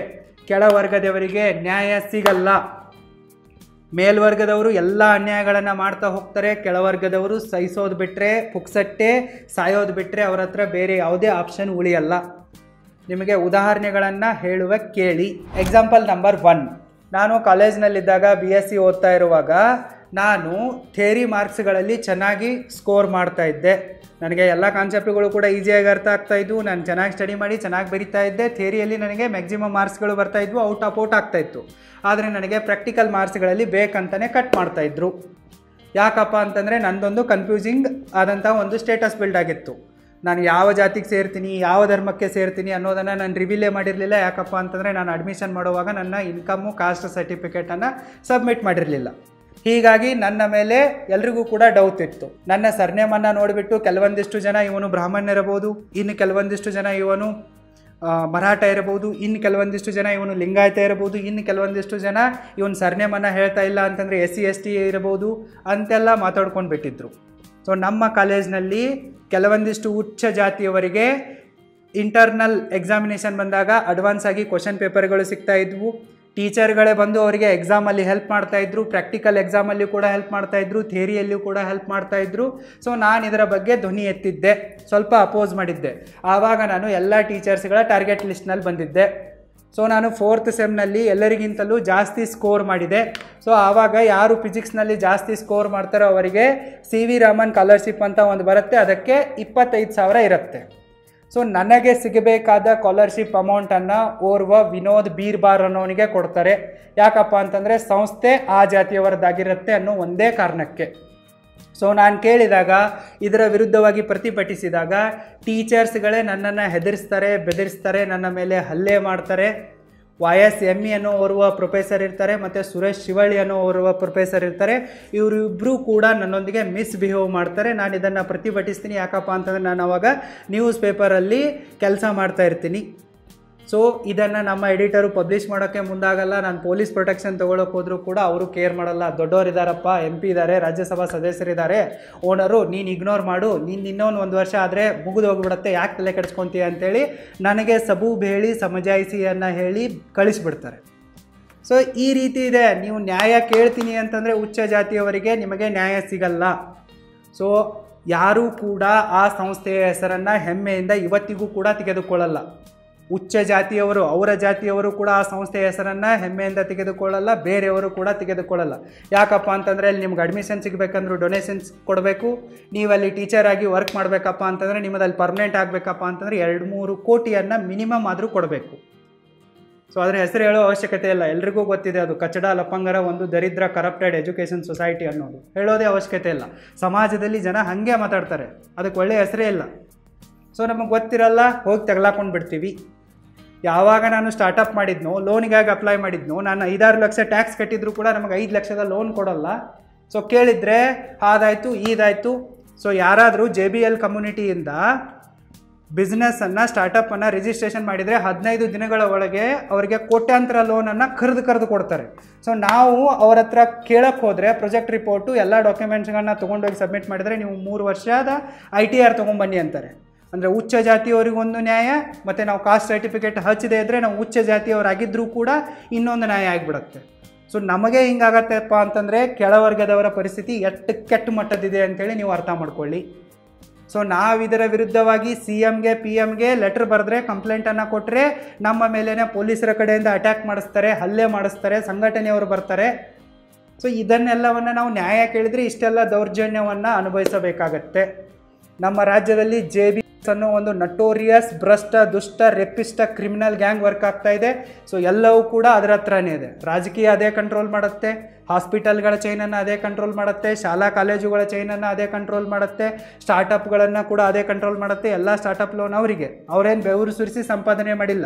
Speaker 1: ಕೆಳವರ್ಗದವರಿಗೆ ನ್ಯಾಯ ಸಿಗಲ್ಲ. ಮೇಲ್ವರ್ಗದವರು ಎಲ್ಲ ಅನ್ಯಾಯಗಳನ್ನು ಮಾಡ್ತಾ ಹೋಗ್ತಾರೆ. ಕೆಳವರ್ಗದವರು ಸಹಿಸೋದು ಬಿಟ್ಟರೆ, ಪುಕ್ಸಟ್ಟೆ ಸಾಯೋದು ಬಿಟ್ಟರೆ ಅವರ ಹತ್ರ ಬೇರೆ ಯಾವುದೇ ಆಪ್ಷನ್ ಉಳಿಯಲ್ಲ. ನಿಮಗೆ ಉದಾಹರಣೆಗಳನ್ನು ಹೇಳುವ ಕೇಳಿ. ಎಕ್ಸಾಂಪಲ್ ನಂಬರ್ 1, ನಾನು ಕಾಲೇಜ್ನಲ್ಲಿದ್ದಾಗ BSc ಓದ್ತಾ ಇರುವಾಗ ನಾನು ಥಿಯರಿ ಮಾರ್ಕ್ಸ್ಗಳಲ್ಲಿ ಚೆನ್ನಾಗಿ ಸ್ಕೋರ್ ಮಾಡ್ತಾ ಇದ್ದೆ. ನನಗೆ ಎಲ್ಲ ಕಾನ್ಸೆಪ್ಟ್ಗಳು ಕೂಡ ಈಸಿಯಾಗಿ ಅರ್ಥ ಆಗ್ತಾಯಿದ್ವು. ನಾನು ಚೆನ್ನಾಗಿ ಸ್ಟಡಿ ಮಾಡಿ ಚೆನ್ನಾಗಿ ಬರಿತಾ ಇದ್ದೆ. ಥಿಯರಿಯಲ್ಲಿ ನನಗೆ ಮ್ಯಾಕ್ಸಿಮಮ್ ಮಾರ್ಕ್ಸ್ಗಳು ಬರ್ತಾಯಿದ್ವು, ಔಟ್ ಆಫ್ ಔಟ್ ಆಗ್ತಾಯಿತ್ತು. ಆದರೆ ನನಗೆ ಪ್ರಾಕ್ಟಿಕಲ್ ಮಾರ್ಕ್ಸ್ಗಳಲ್ಲಿ ಬೇಕಂತಲೇ ಕಟ್ ಮಾಡ್ತಾಯಿದ್ರು. ಯಾಕಪ್ಪ ಅಂತಂದರೆ ನನ್ನದೊಂದು ಕನ್ಫ್ಯೂಸಿಂಗ್ ಆದಂಥ ಒಂದು ಸ್ಟೇಟಸ್ ಬಿಲ್ಡ್ ಆಗಿತ್ತು. ನಾನು ಯಾವ ಜಾತಿಗೆ ಸೇರ್ತೀನಿ, ಯಾವ ಧರ್ಮಕ್ಕೆ ಸೇರ್ತೀನಿ ಅನ್ನೋದನ್ನು ನಾನು ರಿವೀಲೇ ಮಾಡಿರಲಿಲ್ಲ. ಯಾಕಪ್ಪ ಅಂತಂದರೆ ನಾನು ಅಡ್ಮಿಷನ್ ಮಾಡುವಾಗ ನನ್ನ ಇನ್ಕಮ್ಮು, ಕಾಸ್ಟ್ ಸರ್ಟಿಫಿಕೇಟನ್ನು ಸಬ್ಮಿಟ್ ಮಾಡಿರಲಿಲ್ಲ. ಹೀಗಾಗಿ ನನ್ನ ಮೇಲೆ ಎಲ್ರಿಗೂ ಕೂಡ ಡೌಟ್ ಇತ್ತು. ನನ್ನ ಸರ್ನೇಮನ್ನು ನೋಡಿಬಿಟ್ಟು ಕೆಲವೊಂದಿಷ್ಟು ಜನ ಇವನು ಬ್ರಾಹ್ಮಣ ಇರಬಹುದು, ಇನ್ನು ಕೆಲವೊಂದಿಷ್ಟು ಜನ ಇವನು ಮರಾಠ ಇರಬಹುದು, ಇನ್ನು ಕೆಲವೊಂದಿಷ್ಟು ಜನ ಇವನು ಲಿಂಗಾಯತ ಇರಬಹುದು, ಇನ್ನು ಕೆಲವೊಂದಿಷ್ಟು ಜನ ಇವನು ಸರ್ನೇಮನ್ನು ಹೇಳ್ತಾ ಇಲ್ಲ ಅಂತಂದರೆ SC/ST ಇರಬಹುದು ಅಂತೆಲ್ಲ ಮಾತಾಡ್ಕೊಂಡು ಬಿಟ್ಟಿದ್ರು. ಸೊ ನಮ್ಮ ಕಾಲೇಜ್ನಲ್ಲಿ ಕೆಲವೊಂದಿಷ್ಟು ಉಚ್ಚ ಜಾತಿಯವರಿಗೆ ಇಂಟರ್ನಲ್ ಎಕ್ಸಾಮಿನೇಷನ್ ಬಂದಾಗ ಅಡ್ವಾನ್ಸ್ ಆಗಿ ಕ್ವಶನ್ ಪೇಪರ್ಗಳು ಸಿಗ್ತಾ ಇದ್ವು. ಟೀಚರ್ಗಳೇ ಬಂದು ಅವರಿಗೆ ಎಕ್ಸಾಮಲ್ಲಿ ಹೆಲ್ಪ್ ಮಾಡ್ತಾಯಿದ್ರು, ಪ್ರಾಕ್ಟಿಕಲ್ ಎಕ್ಸಾಮಲ್ಲಿ ಕೂಡ ಹೆಲ್ಪ್ ಮಾಡ್ತಾಯಿದ್ರು, ಥಿಯರಿಯಲ್ಲಿಯೂ ಕೂಡ ಹೆಲ್ಪ್ ಮಾಡ್ತಾಯಿದ್ರು. ಸೊ ನಾನು ಇದರ ಬಗ್ಗೆ ಧ್ವನಿ ಎತ್ತಿದ್ದೆ, ಸ್ವಲ್ಪ ಅಪೋಸ್ ಮಾಡಿದ್ದೆ. ಆವಾಗ ನಾನು ಎಲ್ಲ ಟೀಚರ್ಸ್ಗಳ ಟಾರ್ಗೆಟ್ ಲಿಸ್ಟ್ನಲ್ಲಿ ಬಂದಿದ್ದೆ. ಸೊ ನಾನು 4th ಸೆಮ್ನಲ್ಲಿ ಎಲ್ಲರಿಗಿಂತಲೂ ಜಾಸ್ತಿ ಸ್ಕೋರ್ ಮಾಡಿದೆ. ಸೊ ಆವಾಗ ಯಾರು ಫಿಸಿಕ್ಸ್ನಲ್ಲಿ ಜಾಸ್ತಿ ಸ್ಕೋರ್ ಮಾಡ್ತಾರೋ ಅವರಿಗೆ CV ರಾಮನ್ ಸ್ಕಾಲರ್ಶಿಪ್ ಅಂತ ಒಂದು ಬರುತ್ತೆ, ಅದಕ್ಕೆ 25,000 ಇರುತ್ತೆ. ಸೊ ನನಗೆ ಸಿಗಬೇಕಾದ ಸ್ಕಾಲರ್ಶಿಪ್ ಅಮೌಂಟನ್ನು ಓರ್ವ ವಿನೋದ್ ಬೀರ್ಬಾರ್ ಅನ್ನೋನಿಗೆ ಕೊಡ್ತಾರೆ. ಯಾಕಪ್ಪ ಅಂತಂದರೆ ಸಂಸ್ಥೆ ಆ ಜಾತಿಯವರದ್ದಾಗಿರುತ್ತೆ ಅನ್ನೋ ಒಂದೇ ಕಾರಣಕ್ಕೆ. ಸೊ ನಾನು ಕೇಳಿದಾಗ, ಇದರ ವಿರುದ್ಧವಾಗಿ ಪ್ರತಿಭಟಿಸಿದಾಗ ಟೀಚರ್ಸ್ಗಳೇ ನನ್ನನ್ನು ಹೆದರಿಸ್ತಾರೆ, ಬೆದರಿಸ್ತಾರೆ, ನನ್ನ ಮೇಲೆ ಹಲ್ಲೆ ಮಾಡ್ತಾರೆ. YSME ಅನ್ನೋ ಓರ್ವ ಪ್ರೊಫೆಸರ್ ಇರ್ತಾರೆ ಮತ್ತು ಸುರೇಶ್ ಶಿವಳ್ಳಿ ಅನ್ನೋ ಓರ್ವ ಪ್ರೊಫೆಸರ್ ಇರ್ತಾರೆ. ಇವರಿಬ್ಬರೂ ಕೂಡ ನನ್ನೊಂದಿಗೆ ಮಿಸ್ಬಿಹೇವ್ ಮಾಡ್ತಾರೆ. ನಾನು ಇದನ್ನು ಪ್ರತಿಭಟಿಸ್ತೀನಿ. ಯಾಕಪ್ಪ ಅಂತಂದರೆ ನಾನು ಅವಾಗ ನ್ಯೂಸ್ ಪೇಪರಲ್ಲಿ ಕೆಲಸ ಮಾಡ್ತಾ ಇರ್ತೀನಿ. ಸೊ ಇದನ್ನು ನಮ್ಮ ಎಡಿಟರು ಪಬ್ಲಿಷ್ ಮಾಡೋಕ್ಕೆ ಮುಂದಾಗಲ್ಲ. ನಾನು ಪೊಲೀಸ್ ಪ್ರೊಟೆಕ್ಷನ್ ತೊಗೊಳಕ್ಕೆ ಹೋದರೂ ಕೂಡ ಅವರು ಕೇರ್ ಮಾಡಲ್ಲ. ದೊಡ್ಡವರಿದ್ದಾರಪ್ಪ, MP ಇದ್ದಾರೆ, ರಾಜ್ಯಸಭಾ ಸದಸ್ಯರಿದ್ದಾರೆ, ಓನರು, ನೀನು ಇಗ್ನೋರ್ ಮಾಡು, ನೀನು ಇನ್ನೊಂದು 1 ವರ್ಷ ಆದರೆ ಮುಗಿದು ಹೋಗ್ಬಿಡುತ್ತೆ, ಯಾಕೆ ತಲೆ ಕೆಡಿಸ್ಕೊತೀಯ ಅಂತೇಳಿ ನನಗೆ ಸಬೂಬ್ ಹೇಳಿ ಸಮಜಾಯಿಸಿಯನ್ನು ಹೇಳಿ ಕಳಿಸ್ಬಿಡ್ತಾರೆ. ಸೊ ಈ ರೀತಿ ಇದೆ. ನೀವು ನ್ಯಾಯ ಕೇಳ್ತೀನಿ ಅಂತಂದರೆ ಉಚ್ಚ ಜಾತಿಯವರಿಗೆ ನಿಮಗೆ ನ್ಯಾಯ ಸಿಗಲ್ಲ. ಸೊ ಯಾರೂ ಕೂಡ ಆ ಸಂಸ್ಥೆಯ ಹೆಸರನ್ನು ಹೆಮ್ಮೆಯಿಂದ ಇವತ್ತಿಗೂ ಕೂಡ ತೆಗೆದುಕೊಳ್ಳಲ್ಲ. ಉಚ್ಚ ಜಾತಿಯವರು, ಅವರ ಜಾತಿಯವರು ಕೂಡ ಆ ಸಂಸ್ಥೆಯ ಹೆಸರನ್ನು ಹೆಮ್ಮೆಯಿಂದ ತೆಗೆದುಕೊಳ್ಳಲ್ಲ, ಬೇರೆಯವರು ಕೂಡ ತೆಗೆದುಕೊಳ್ಳಲ್ಲ. ಯಾಕಪ್ಪ ಅಂತಂದರೆ ಅಲ್ಲಿ ನಿಮ್ಗೆ ಅಡ್ಮಿಷನ್ ಸಿಗಬೇಕಂದ್ರೂ ಡೊನೇಷನ್ಸ್ ಕೊಡಬೇಕು. ನೀವಲ್ಲಿ ಟೀಚರ್ ಆಗಿ ವರ್ಕ್ ಮಾಡಬೇಕಪ್ಪ ಅಂತಂದರೆ, ನಿಮ್ಮದಲ್ಲಿ ಪರ್ಮನೆಂಟ್ ಆಗಬೇಕಪ್ಪ ಅಂತಂದರೆ 2-3 ಕೋಟಿಯನ್ನು ಮಿನಿಮಮ್ ಆದರೂ ಕೊಡಬೇಕು. ಸೊ ಅದರ ಹೆಸರು ಹೇಳೋ ಅವಶ್ಯಕತೆ ಇಲ್ಲ, ಎಲ್ರಿಗೂ ಗೊತ್ತಿದೆ ಅದು. ಕಚಡ ಲಪ್ಪಂಗರ ಒಂದು ದರಿದ್ರ ಕರಪ್ಟೆಡ್ ಎಜುಕೇಷನ್ ಸೊಸೈಟಿ ಅನ್ನೋದು ಹೇಳೋದೇ ಅವಶ್ಯಕತೆ ಇಲ್ಲ. ಸಮಾಜದಲ್ಲಿ ಜನ ಹಾಗೆ ಮಾತಾಡ್ತಾರೆ, ಅದಕ್ಕೆ ಒಳ್ಳೆಯ ಹೆಸರೇ ಇಲ್ಲ. ಸೊ ನಮಗೆ ಗೊತ್ತಿರಲ್ಲ, ಹೋಗಿ ತಗಲಾಕೊಂಡು ಬಿಡ್ತೀವಿ. ಯಾವಾಗ ನಾನು ಸ್ಟಾರ್ಟಪ್ ಮಾಡಿದ್ನೋ, ಲೋನಿಗಾಗಿ ಅಪ್ಲೈ ಮಾಡಿದ್ನೋ, ನಾನು 5-6 ಲಕ್ಷ ಟ್ಯಾಕ್ಸ್ ಕಟ್ಟಿದ್ರು ಕೂಡ ನಮಗೆ 5 ಲಕ್ಷದ ಲೋನ್ ಕೊಡೋಲ್ಲ. ಸೊ ಕೇಳಿದರೆ ಅದಾಯಿತು ಇದಾಯಿತು. ಸೊ ಯಾರಾದರೂ JBL ಕಮ್ಯುನಿಟಿಯಿಂದ ಬಿಸ್ನೆಸ್ಸನ್ನು, ಸ್ಟಾರ್ಟಪ್ಪನ್ನು ರಿಜಿಸ್ಟ್ರೇಷನ್ ಮಾಡಿದರೆ 15 ದಿನಗಳ ಒಳಗೆ ಅವರಿಗೆ ಕೋಟ್ಯಾಂತರ ಲೋನನ್ನು ಕರೆದು ಕೊಡ್ತಾರೆ. ಸೊ ನಾವು ಅವ್ರ ಹತ್ರ ಕೇಳಕ್ಕೆ ಹೋದರೆ ಪ್ರೊಜೆಕ್ಟ್ ರಿಪೋರ್ಟು ಎಲ್ಲ ಡಾಕ್ಯುಮೆಂಟ್ಸ್ಗಳನ್ನ ತೊಗೊಂಡೋಗಿ ಸಬ್ಮಿಟ್ ಮಾಡಿದರೆ ನೀವು 3 ವರ್ಷದ ITR ತೊಗೊಂಬನ್ನಿ ಅಂತಾರೆ. ಅಂದರೆ ಉಚ್ಚ ಜಾತಿಯವರಿಗೊಂದು ನ್ಯಾಯ, ಮತ್ತು ನಾವು ಕಾಸ್ಟ್ ಸರ್ಟಿಫಿಕೇಟ್ ಹಚ್ಚದೇ ಇದ್ದರೆ ನಾವು ಉಚ್ಚ ಜಾತಿಯವರಾಗಿದ್ದರೂ ಕೂಡ ಇನ್ನೊಂದು ನ್ಯಾಯ ಆಗಿಬಿಡುತ್ತೆ. ಸೊ ನಮಗೆ ಹಿಂಗಾಗತ್ತಪ್ಪ ಅಂತಂದರೆ ಕೆಳವರ್ಗದವರ ಪರಿಸ್ಥಿತಿ ಎಷ್ಟು ಕೆಟ್ಟ ಮಟ್ಟದಿದೆ ಅಂತೇಳಿ ನೀವು ಅರ್ಥ ಮಾಡ್ಕೊಳ್ಳಿ. ಸೊ ನಾವು ಇದರ ವಿರುದ್ಧವಾಗಿ CMಗೆ PMಗೆ ಲೆಟ್ರ್ ಬರೆದ್ರೆ, ಕಂಪ್ಲೇಂಟನ್ನು ಕೊಟ್ಟರೆ ನಮ್ಮ ಮೇಲೇ ಪೊಲೀಸರ ಕಡೆಯಿಂದ ಅಟ್ಯಾಕ್ ಮಾಡಿಸ್ತಾರೆ, ಹಲ್ಲೆ ಮಾಡಿಸ್ತಾರೆ, ಸಂಘಟನೆಯವರು ಬರ್ತಾರೆ. ಸೊ ಇದನ್ನೆಲ್ಲವನ್ನು ನಾವು ನ್ಯಾಯ ಕೇಳಿದರೆ ಇಷ್ಟೆಲ್ಲ ದೌರ್ಜನ್ಯವನ್ನು ಅನುಭವಿಸಬೇಕಾಗತ್ತೆ. ನಮ್ಮ ರಾಜ್ಯದಲ್ಲಿ JB ಅನ್ನೋ ಒಂದು ನಟೋರಿಯಸ್ ಭ್ರಷ್ಟ ದುಷ್ಟ ರೆಪಿಸ್ಟ ಕ್ರಿಮಿನಲ್ ಗ್ಯಾಂಗ್ ವರ್ಕ್ ಆಗ್ತಾ ಇದೆ. ಸೊ ಎಲ್ಲವೂ ಕೂಡ ಅದರ ಹತ್ರನೇ ಇದೆ. ರಾಜಕೀಯ ಅದೇ ಕಂಟ್ರೋಲ್ ಮಾಡುತ್ತೆ, ಹಾಸ್ಪಿಟಲ್ಗಳ ಚೈನನ್ನು ಅದೇ ಕಂಟ್ರೋಲ್ ಮಾಡುತ್ತೆ, ಶಾಲಾ ಕಾಲೇಜುಗಳ ಚೈನನ್ನು ಅದೇ ಕಂಟ್ರೋಲ್ ಮಾಡುತ್ತೆ, ಸ್ಟಾರ್ಟಪ್ಗಳನ್ನು ಕೂಡ ಅದೇ ಕಂಟ್ರೋಲ್ ಮಾಡುತ್ತೆ. ಎಲ್ಲ ಸ್ಟಾರ್ಟಪ್ ಲೋನ್ ಅವರಿಗೆ, ಅವರೇನು ಬೆವರು ಸುರಿಸಿ ಸಂಪಾದನೆ ಮಾಡಿಲ್ಲ.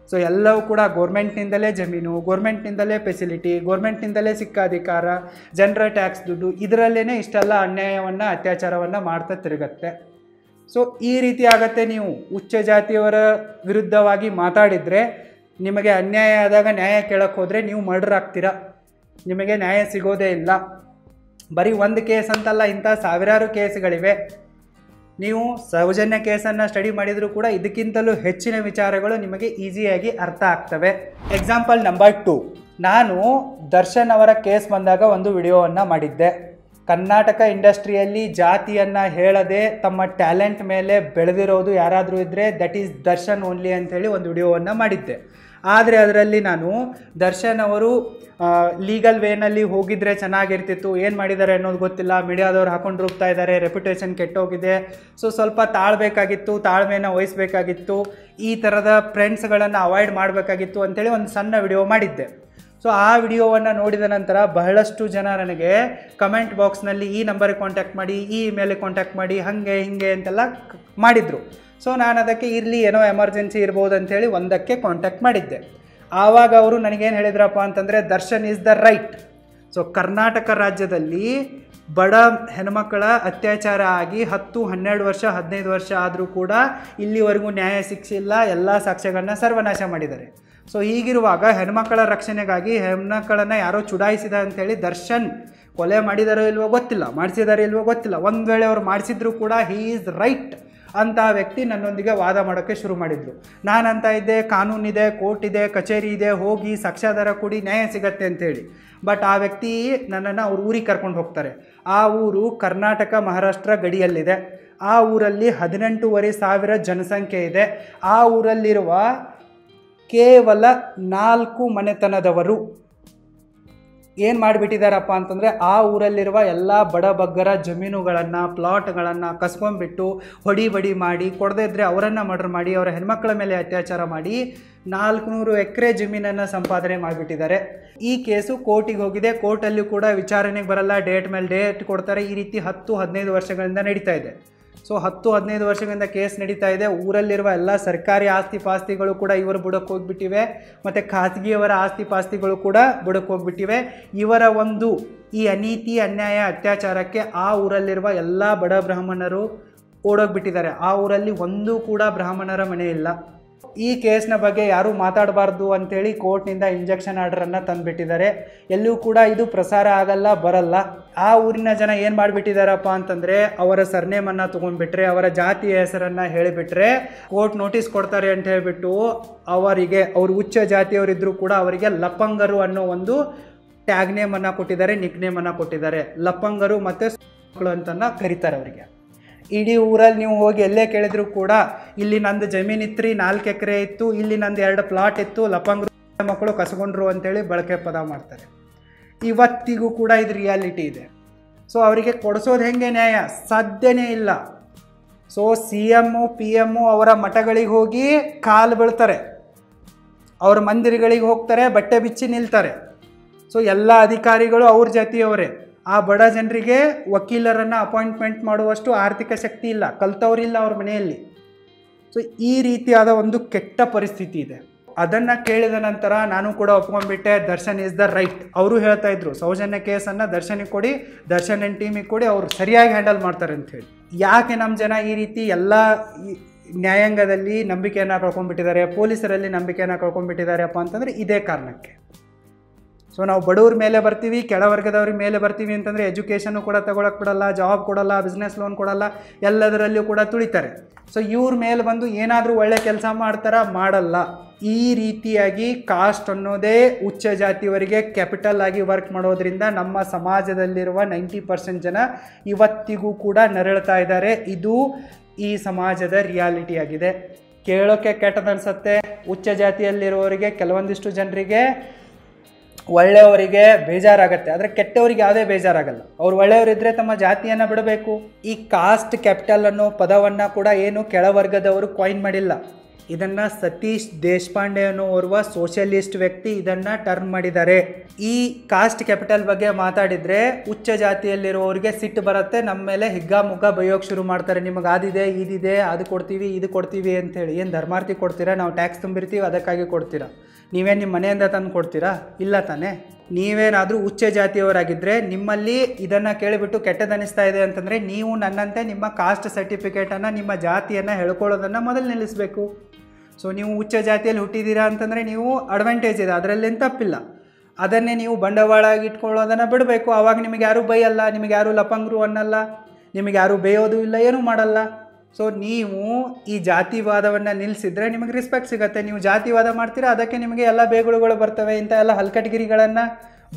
Speaker 1: ಸೊ ಎಲ್ಲವೂ ಕೂಡ ಗೋರ್ಮೆಂಟ್ನಿಂದಲೇ ಜಮೀನು, ಗೋರ್ಮೆಂಟ್ನಿಂದಲೇ ಫೆಸಿಲಿಟಿ, ಗೋರ್ಮೆಂಟ್ನಿಂದಲೇ ಸಿಕ್ಕ ಅಧಿಕಾರ, ಜನರ ಟ್ಯಾಕ್ಸ್ ದುಡ್ಡು, ಇದರಲ್ಲೇ ಇಷ್ಟೆಲ್ಲ ಅನ್ಯಾಯವನ್ನು ಅತ್ಯಾಚಾರವನ್ನು ಮಾಡ್ತಾ ತಿರುಗತ್ತೆ. ಸೊ ಈ ರೀತಿ ಆಗತ್ತೆ. ನೀವು ಉಚ್ಚ ಜಾತಿಯವರ ವಿರುದ್ಧವಾಗಿ ಮಾತಾಡಿದರೆ, ನಿಮಗೆ ಅನ್ಯಾಯ ಆದಾಗ ನ್ಯಾಯ ಕೇಳಕ್ಕೆ ಹೋದರೆ ನೀವು ಮರ್ಡರ್ ಆಗ್ತೀರಾ, ನಿಮಗೆ ನ್ಯಾಯ ಸಿಗೋದೇ ಇಲ್ಲ. ಬರೀ ಒಂದು ಕೇಸ್ ಅಂತಲ್ಲ, ಇಂಥ ಸಾವಿರಾರು ಕೇಸ್ಗಳಿವೆ. ನೀವು ಸೌಜನ್ಯ ಕೇಸನ್ನು ಸ್ಟಡಿ ಮಾಡಿದರೂ ಕೂಡ ಇದಕ್ಕಿಂತಲೂ ಹೆಚ್ಚಿನ ವಿಚಾರಗಳು ನಿಮಗೆ ಈಸಿಯಾಗಿ ಅರ್ಥ ಆಗ್ತವೆ. ಎಕ್ಸಾಂಪಲ್ ನಂಬರ್ 2, ನಾನು ದರ್ಶನ್ ಅವರ ಕೇಸ್ ಬಂದಾಗ ಒಂದು ವಿಡಿಯೋವನ್ನು ಮಾಡಿದ್ದೆ. ಕರ್ನಾಟಕ ಇಂಡಸ್ಟ್ರಿಯಲ್ಲಿ ಜಾತಿಯನ್ನು ಹೇಳದೆ ತಮ್ಮ ಟ್ಯಾಲೆಂಟ್ ಮೇಲೆ ಬೆಳೆದಿರೋದು ಯಾರಾದರೂ ಇದ್ದರೆ ದಟ್ ಈಸ್ ದರ್ಶನ್ ಓನ್ಲಿ ಅಂಥೇಳಿ ಒಂದು ವಿಡಿಯೋವನ್ನು ಮಾಡಿದ್ದೆ. ಆದರೆ ಅದರಲ್ಲಿ ನಾನು ದರ್ಶನ್ ಅವರು ಲೀಗಲ್ ವೇನಲ್ಲಿ ಹೋಗಿದ್ರೆ ಚೆನ್ನಾಗಿರ್ತಿತ್ತು, ಏನು ಮಾಡಿದ್ದಾರೆ ಅನ್ನೋದು ಗೊತ್ತಿಲ್ಲ, ಮೀಡಿಯಾದವ್ರು ಹಾಕೊಂಡು ರೂಪ್ತಾ ಇದ್ದಾರೆ, ರೆಪ್ಯುಟೇಷನ್ ಕೆಟ್ಟೋಗಿದೆ, ಸೊ ಸ್ವಲ್ಪ ತಾಳ್ಬೇಕಾಗಿತ್ತು, ತಾಳ್ಮೆನ ವಹಿಸಬೇಕಾಗಿತ್ತು, ಈ ಥರದ ಫ್ರೆಂಡ್ಸ್ಗಳನ್ನು ಅವಾಯ್ಡ್ ಮಾಡಬೇಕಾಗಿತ್ತು ಅಂಥೇಳಿ ಒಂದು ಸಣ್ಣ ವಿಡಿಯೋ ಮಾಡಿದ್ದೆ. ಸೊ ಆ ವಿಡಿಯೋವನ್ನು ನೋಡಿದ ನಂತರ ಬಹಳಷ್ಟು ಜನ ನನಗೆ ಕಮೆಂಟ್ ಬಾಕ್ಸ್ನಲ್ಲಿ ಈ ನಂಬರಿಗೆ ಕಾಂಟ್ಯಾಕ್ಟ್ ಮಾಡಿ, ಈ ಇಮೇಲಿಗೆ ಕಾಂಟ್ಯಾಕ್ಟ್ ಮಾಡಿ, ಹಾಗೆ ಹೀಗೆ ಅಂತೆಲ್ಲ ಮಾಡಿದರು. ಸೊ ನಾನು ಅದಕ್ಕೆ ಇರಲಿ, ಏನೋ ಎಮರ್ಜೆನ್ಸಿ ಇರ್ಬೋದು ಅಂಥೇಳಿ ಒಂದಕ್ಕೆ ಕಾಂಟ್ಯಾಕ್ಟ್ ಮಾಡಿದ್ದೆ. ಆವಾಗ ಅವರು ನನಗೇನು ಹೇಳಿದ್ರಪ್ಪ ಅಂತಂದರೆ, Darshan is the right. So Karnataka ರಾಜ್ಯದಲ್ಲಿ ಬಡ ಹೆಣ್ಮಕ್ಕಳ ಅತ್ಯಾಚಾರ ಆಗಿ 10, 12 ವರ್ಷ 15 ವರ್ಷ ಆದರೂ ಕೂಡ ಇಲ್ಲಿವರೆಗೂ ನ್ಯಾಯ ಸಿಕ್ಕಿಲ್ಲ, ಎಲ್ಲ ಸಾಕ್ಷ್ಯಗಳನ್ನ ಸರ್ವನಾಶ ಮಾಡಿದ್ದಾರೆ. ಸೊ ಹೀಗಿರುವಾಗ ಹೆಣ್ಮಕ್ಕಳ ರಕ್ಷಣೆಗಾಗಿ ಹೆಣ್ಮಕ್ಕಳನ್ನು ಯಾರೋ ಚುಡಾಯಿಸಿದ ಅಂಥೇಳಿ ದರ್ಶನ್ ಕೊಲೆ ಮಾಡಿದಾರೋ ಇಲ್ವೋ ಗೊತ್ತಿಲ್ಲ, ಮಾಡಿಸಿದಾರೋ ಇಲ್ವೋ ಗೊತ್ತಿಲ್ಲ. ಒಂದು ವೇಳೆ ಅವ್ರು ಮಾಡಿಸಿದ್ರು ಕೂಡ ಹೀ ಈಸ್ ರೈಟ್ ಅಂತ ವ್ಯಕ್ತಿ ನನ್ನೊಂದಿಗೆ ವಾದ ಮಾಡೋಕ್ಕೆ ಶುರು ಮಾಡಿದ್ರು. ನಾನಂತ ಇದ್ದೆ ಕಾನೂನಿದೆ, ಕೋರ್ಟ್ ಇದೆ, ಕಚೇರಿ ಇದೆ, ಹೋಗಿ ಸಾಕ್ಷ್ಯಾಧಾರ ಕೊಡಿ ನ್ಯಾಯ ಸಿಗತ್ತೆ ಅಂತೇಳಿ. ಬಟ್ ಆ ವ್ಯಕ್ತಿ ನನ್ನನ್ನು ಅವ್ರ ಊರಿಗೆ ಕರ್ಕೊಂಡು ಹೋಗ್ತಾರೆ. ಆ ಊರು ಕರ್ನಾಟಕ ಮಹಾರಾಷ್ಟ್ರ ಗಡಿಯಲ್ಲಿದೆ. ಆ ಊರಲ್ಲಿ 18,500 ಜನಸಂಖ್ಯೆ ಇದೆ. ಆ ಊರಲ್ಲಿರುವ ಕೇವಲ 4 ಮನೆತನದವರು ಏನು ಮಾಡಿಬಿಟ್ಟಿದ್ದಾರಪ್ಪ ಅಂತಂದರೆ, ಆ ಊರಲ್ಲಿರುವ ಎಲ್ಲ ಬಡಬಗ್ಗರ ಜಮೀನುಗಳನ್ನು, ಪ್ಲಾಟ್ಗಳನ್ನು ಕಸ್ಕೊಂಡ್ಬಿಟ್ಟು ಹೊಡಿ ಬಡಿ ಮಾಡಿ, ಕೊಡದೇ ಇದ್ದರೆ ಅವರನ್ನು ಮರ್ಡರ್ ಮಾಡಿ, ಅವರ ಹೆಣ್ಮಕ್ಳ ಮೇಲೆ ಅತ್ಯಾಚಾರ ಮಾಡಿ 400 ಎಕರೆ ಜಮೀನನ್ನು ಸಂಪಾದನೆ ಮಾಡಿಬಿಟ್ಟಿದ್ದಾರೆ. ಈ ಕೇಸು ಕೋರ್ಟಿಗೆ ಹೋಗಿದೆ. ಕೋರ್ಟಲ್ಲೂ ಕೂಡ ವಿಚಾರಣೆಗೆ ಬರಲ್ಲ, ಡೇಟ್ ಮೇಲೆ ಡೇಟ್ ಕೊಡ್ತಾರೆ. ಈ ರೀತಿ 10-15 ವರ್ಷಗಳಿಂದ ನಡೀತಾ ಇದೆ. ಸೊ 10-15 ವರ್ಷಗಳಿಂದ ಕೇಸ್ ನಡೀತಾ ಇದೆ. ಊರಲ್ಲಿರುವ ಎಲ್ಲ ಸರ್ಕಾರಿ ಆಸ್ತಿ ಪಾಸ್ತಿಗಳು ಕೂಡ ಇವರು ಬುಡಕ್ಕೆ ಹೋಗಿಬಿಟ್ಟಿವೆ, ಮತ್ತು ಖಾಸಗಿಯವರ ಆಸ್ತಿ ಪಾಸ್ತಿಗಳು ಕೂಡ ಬುಡಕ್ಕೆ ಹೋಗಿಬಿಟ್ಟಿವೆ. ಇವರ ಒಂದು ಈ ಅನೀತಿ, ಅನ್ಯಾಯ, ಅತ್ಯಾಚಾರಕ್ಕೆ ಆ ಊರಲ್ಲಿರುವ ಎಲ್ಲ ಬಡ ಬ್ರಾಹ್ಮಣರು ಓಡೋಗ್ಬಿಟ್ಟಿದ್ದಾರೆ. ಆ ಊರಲ್ಲಿ ಒಂದೂ ಕೂಡ ಬ್ರಾಹ್ಮಣರ ಮನೆ ಇಲ್ಲ. ಈ ಕೇಸ್ನ ಬಗ್ಗೆ ಯಾರೂ ಮಾತಾಡಬಾರ್ದು ಅಂಥೇಳಿ ಕೋರ್ಟ್ನಿಂದ ಇಂಜೆಕ್ಷನ್ ಆರ್ಡರನ್ನು ತಂದುಬಿಟ್ಟಿದ್ದಾರೆ. ಎಲ್ಲೂ ಕೂಡ ಇದು ಪ್ರಸಾರ ಆಗಲ್ಲ, ಬರಲ್ಲ. ಆ ಊರಿನ ಜನ ಏನು ಮಾಡಿಬಿಟ್ಟಿದ್ದಾರಪ್ಪ ಅಂತಂದರೆ, ಅವರ ಸರ್ನೇಮನ್ನು ತೊಗೊಂಡ್ಬಿಟ್ರೆ, ಅವರ ಜಾತಿಯ ಹೆಸರನ್ನು ಹೇಳಿಬಿಟ್ರೆ ಕೋರ್ಟ್ ನೋಟಿಸ್ ಕೊಡ್ತಾರೆ ಅಂತ ಹೇಳಿಬಿಟ್ಟು ಅವರಿಗೆ, ಅವರು ಉಚ್ಚ ಜಾತಿಯವರಿದ್ದರೂ ಕೂಡ ಅವರಿಗೆ ಲಪ್ಪಂಗರು ಅನ್ನೋ ಒಂದು ಟ್ಯಾಗ್ ನೇಮನ್ನು ಕೊಟ್ಟಿದ್ದಾರೆ, ನಿಕ್ ನೇಮನ್ನು ಕೊಟ್ಟಿದ್ದಾರೆ. ಲಪ್ಪಂಗರು ಮತ್ತು ಮಕ್ಕಳು ಅಂತನ ಕರೀತಾರೆ ಅವರಿಗೆ. ಇಡೀ ಊರಲ್ಲಿ ನೀವು ಹೋಗಿ ಎಲ್ಲೇ ಕೇಳಿದ್ರು ಕೂಡ ಇಲ್ಲಿ ನಂದು ಜಮೀನಿತ್ತು, 4 ಎಕರೆ ಇತ್ತು, ಇಲ್ಲಿ ನಂದು 2 ಪ್ಲಾಟ್ ಇತ್ತು, ಲಪಂಗರು ಮಕ್ಕಳು ಕಸಗೊಂಡ್ರು ಅಂತೇಳಿ ಬಳಕೆ ಪದ ಮಾಡ್ತಾರೆ. ಇವತ್ತಿಗೂ ಕೂಡ ಇದು ರಿಯಾಲಿಟಿ ಇದೆ. ಸೊ ಅವರಿಗೆ ಕೊಡಿಸೋದು ಹೆಂಗೆ ನ್ಯಾಯ? ಸಾಧ್ಯನೇ ಇಲ್ಲ. ಸೊ CM PM ಅವರ ಮಠಗಳಿಗೆ ಹೋಗಿ ಕಾಲು ಬೀಳ್ತಾರೆ, ಅವ್ರ ಮಂದಿರಗಳಿಗೆ ಹೋಗ್ತಾರೆ, ಬಟ್ಟೆ ಬಿಚ್ಚಿ ನಿಲ್ತಾರೆ. ಸೊ ಎಲ್ಲ ಅಧಿಕಾರಿಗಳು ಅವ್ರ ಜಾತಿಯವರೇ. ಆ ಬಡ ಜನರಿಗೆ ವಕೀಲರನ್ನು ಅಪಾಯಿಂಟ್ಮೆಂಟ್ ಮಾಡುವಷ್ಟು ಆರ್ಥಿಕ ಶಕ್ತಿ ಇಲ್ಲ, ಕಲ್ತವ್ರಿಲ್ಲ ಅವ್ರ ಮನೆಯಲ್ಲಿ. ಸೊ ಈ ರೀತಿಯಾದ ಒಂದು ಕೆಟ್ಟ ಪರಿಸ್ಥಿತಿ ಇದೆ. ಅದನ್ನು ಕೇಳಿದ ನಂತರ ನಾನು ಕೂಡ ಒಪ್ಕೊಂಡ್ಬಿಟ್ಟೆ, ದರ್ಶನ್ ಈಸ್ ದ ರೈಟ್. ಅವರು ಹೇಳ್ತಾ ಇದ್ರು, ಸೌಜನ್ಯ ಕೇಸನ್ನು ದರ್ಶನಿಗೆ ಕೊಡಿ, ದರ್ಶನ್ ಆ್ಯಂಡ್ ಟೀಮಿಗೆ ಕೊಡಿ, ಅವರು ಸರಿಯಾಗಿ ಹ್ಯಾಂಡಲ್ ಮಾಡ್ತಾರೆ ಅಂಥೇಳಿ. ಯಾಕೆ ನಮ್ಮ ಜನ ಈ ರೀತಿ ಎಲ್ಲ ನ್ಯಾಯಾಂಗದಲ್ಲಿ ನಂಬಿಕೆಯನ್ನು ಕಳ್ಕೊಂಡ್ಬಿಟ್ಟಿದ್ದಾರೆ, ಪೊಲೀಸರಲ್ಲಿ ನಂಬಿಕೆಯನ್ನು ಕಳ್ಕೊಂಡ್ಬಿಟ್ಟಿದ್ದಾರೆಪ್ಪ ಅಂತಂದರೆ ಇದೇ ಕಾರಣಕ್ಕೆ. ಸೊ ನಾವು ಬಡವ್ರ ಮೇಲೆ ಬರ್ತೀವಿ, ಕೆಳವರ್ಗದವ್ರ ಮೇಲೆ ಬರ್ತೀವಿ ಅಂತಂದರೆ ಎಜುಕೇಷನ್ನು ಕೂಡ ತಗೊಳಕ್ಕೆ ಬಿಡಲ್ಲ, ಜಾಬ್ ಕೊಡಲ್ಲ, ಬಿಸ್ನೆಸ್ ಲೋನ್ ಕೊಡಲ್ಲ, ಎಲ್ಲದರಲ್ಲೂ ಕೂಡ ತುಳಿತಾರೆ. ಸೊ ಇವ್ರ ಮೇಲೆ ಬಂದು ಏನಾದರೂ ಒಳ್ಳೆ ಕೆಲಸ ಮಾಡ್ತಾರ? ಮಾಡಲ್ಲ. ಈ ರೀತಿಯಾಗಿ ಕಾಸ್ಟ್ ಅನ್ನೋದೇ ಉಚ್ಚ ಜಾತಿಯವರಿಗೆ ಕ್ಯಾಪಿಟಲ್ ಆಗಿ ವರ್ಕ್ ಮಾಡೋದ್ರಿಂದ ನಮ್ಮ ಸಮಾಜದಲ್ಲಿರುವ 90% ಜನ ಇವತ್ತಿಗೂ ಕೂಡ ನರಳ್ತಾ ಇದ್ದಾರೆ. ಇದು ಈ ಸಮಾಜದ ರಿಯಾಲಿಟಿ ಆಗಿದೆ. ಕೇಳೋಕ್ಕೆ ಕೆಟ್ಟದನ್ಸುತ್ತೆ. ಉಚ್ಚ ಜಾತಿಯಲ್ಲಿರುವವರಿಗೆ, ಕೆಲವೊಂದಿಷ್ಟು ಜನರಿಗೆ, ಒಳ್ಳೆಯವರಿಗೆ ಬೇಜಾರಾಗತ್ತೆ, ಆದರೆ ಕೆಟ್ಟವರಿಗೆ ಯಾವುದೇ ಬೇಜಾರಾಗಲ್ಲ. ಅವ್ರು ಒಳ್ಳೆಯವರಿದ್ದರೆ ತಮ್ಮ ಜಾತಿಯನ್ನು ಬಿಡಬೇಕು. ಈ ಕಾಸ್ಟ್ ಕ್ಯಾಪಿಟಲ್ ಅನ್ನೋ ಪದವನ್ನು ಕೂಡ ಏನು ಕೆಳವರ್ಗದವರು ಕಾಯಿನ್ ಮಾಡಿಲ್ಲ. ಇದನ್ನು ಸತೀಶ್ ದೇಶಪಾಂಡೆ ಅನ್ನೋ ಓರ್ವ ಸೋಷಿಯಲಿಸ್ಟ್ ವ್ಯಕ್ತಿ ಇದನ್ನು ಟರ್ನ್ ಮಾಡಿದ್ದಾರೆ. ಈ ಕಾಸ್ಟ್ ಕ್ಯಾಪಿಟಲ್ ಬಗ್ಗೆ ಮಾತಾಡಿದರೆ ಉಚ್ಚ ಜಾತಿಯಲ್ಲಿರುವವರಿಗೆ ಸಿಟ್ಟು ಬರುತ್ತೆ, ನಮ್ಮ ಮೇಲೆ ಹಿಗ್ಗಾಮುಗ್ಗಾ ಬೈಯೋಕ್ಕೆ ಶುರು ಮಾಡ್ತಾರೆ. ನಿಮಗೆ ಅದಿದೆ, ಇದಿದೆ, ಅದು ಕೊಡ್ತೀವಿ, ಇದು ಕೊಡ್ತೀವಿ ಅಂಥೇಳಿ. ಏನು ಧರ್ಮಾರ್ಥಿ ಕೊಡ್ತೀರಾ? ನಾವು ಟ್ಯಾಕ್ಸ್ ತುಂಬಿರ್ತೀವಿ, ಅದಕ್ಕಾಗಿ ಕೊಡ್ತೀರಾ? ನೀವೇನು ನಿಮ್ಮ ಮನೆಯಿಂದ ತಂದು ಕೊಡ್ತೀರಾ? ಇಲ್ಲ ತಾನೇ. ನೀವೇನಾದರೂ ಉಚ್ಚ ಜಾತಿಯವರಾಗಿದ್ದರೆ ನಿಮ್ಮಲ್ಲಿ ಇದನ್ನು ಕೇಳಿಬಿಟ್ಟು ಕೆಟ್ಟದನಿಸ್ತಾ ಇದೆ ಅಂತಂದರೆ ನೀವು ನನ್ನಂತೆ ನಿಮ್ಮ ಕಾಸ್ಟ್ ಸರ್ಟಿಫಿಕೇಟನ್ನು, ನಿಮ್ಮ ಜಾತಿಯನ್ನು ಹೇಳ್ಕೊಳ್ಳೋದನ್ನು ಮೊದಲು ನಿಲ್ಲಿಸಬೇಕು. ಸೊ ನೀವು ಉಚ್ಚ ಜಾತಿಯಲ್ಲಿ ಹುಟ್ಟಿದ್ದೀರಾ ಅಂತಂದರೆ ನೀವು ಅಡ್ವಾಂಟೇಜ್ ಇದೆ, ಅದರಲ್ಲೇನು ತಪ್ಪಿಲ್ಲ. ಅದನ್ನೇ ನೀವು ಬಂಡವಾಳ ಇಟ್ಕೊಳ್ಳೋದನ್ನು ಬಿಡಬೇಕು. ಆವಾಗ ನಿಮಗೆ ಯಾರೂ ಬೈಯಲ್ಲ, ನಿಮಗೆ ಯಾರೂ ಲಪಂಗರು ಅನ್ನಲ್ಲ, ನಿಮಗೆ ಯಾರೂ ಬೇಯೋದು ಇಲ್ಲ, ಏನೂ ಮಾಡಲ್ಲ. ಸೊ ನೀವು ಈ ಜಾತಿವಾದವನ್ನು ನಿಲ್ಲಿಸಿದ್ರೆ ನಿಮಗೆ ರೆಸ್ಪೆಕ್ಟ್ ಸಿಗುತ್ತೆ. ನೀವು ಜಾತಿವಾದ ಮಾಡ್ತೀರಾ, ಅದಕ್ಕೆ ನಿಮಗೆ ಎಲ್ಲ ಬೇಗುಳುಗಳು ಬರ್ತವೆ. ಇಂಥ ಎಲ್ಲ ಹಲ್ಕಟ್ಗಿರಿಗಳನ್ನು